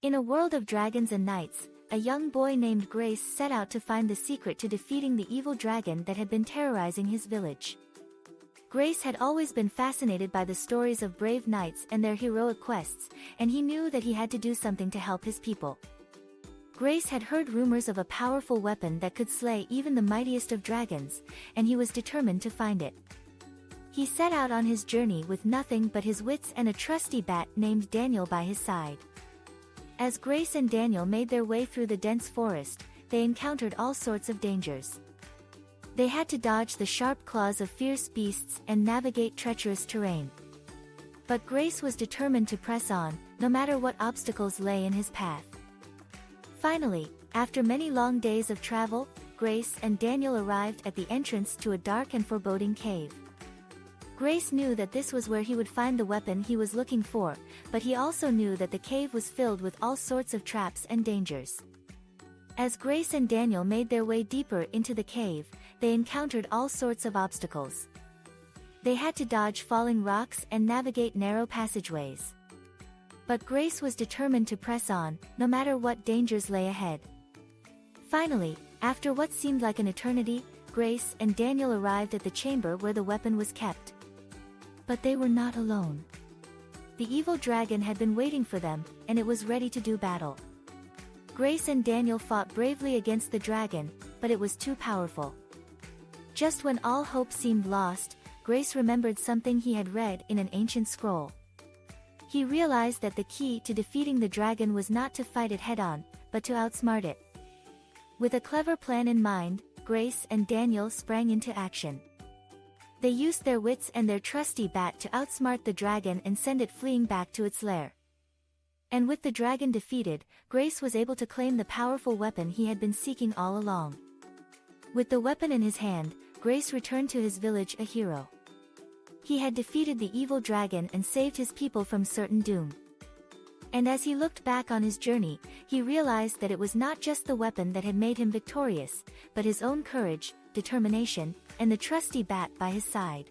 In a world of dragons and knights, a young boy named Grace set out to find the secret to defeating the evil dragon that had been terrorizing his village. Grace had always been fascinated by the stories of brave knights and their heroic quests, and he knew that he had to do something to help his people. Grace had heard rumors of a powerful weapon that could slay even the mightiest of dragons, and he was determined to find it. He set out on his journey with nothing but his wits and a trusty bat named Daniel by his side. As Grace and Daniel made their way through the dense forest, they encountered all sorts of dangers. They had to dodge the sharp claws of fierce beasts and navigate treacherous terrain. But Grace was determined to press on, no matter what obstacles lay in his path. Finally, after many long days of travel, Grace and Daniel arrived at the entrance to a dark and foreboding cave. Grace knew that this was where he would find the weapon he was looking for, but he also knew that the cave was filled with all sorts of traps and dangers. As Grace and Daniel made their way deeper into the cave, they encountered all sorts of obstacles. They had to dodge falling rocks and navigate narrow passageways. But Grace was determined to press on, no matter what dangers lay ahead. Finally, after what seemed like an eternity, Grace and Daniel arrived at the chamber where the weapon was kept. But they were not alone. The evil dragon had been waiting for them, and it was ready to do battle. Grace and Daniel fought bravely against the dragon, but it was too powerful. Just when all hope seemed lost, Grace remembered something he had read in an ancient scroll. He realized that the key to defeating the dragon was not to fight it head-on, but to outsmart it. With a clever plan in mind, Grace and Daniel sprang into action. They used their wits and their trusty bat to outsmart the dragon and send it fleeing back to its lair. And with the dragon defeated, Grace was able to claim the powerful weapon he had been seeking all along. With the weapon in his hand, Grace returned to his village a hero. He had defeated the evil dragon and saved his people from certain doom. And as he looked back on his journey, he realized that it was not just the weapon that had made him victorious, but his own courage, determination, and the trusty bat by his side.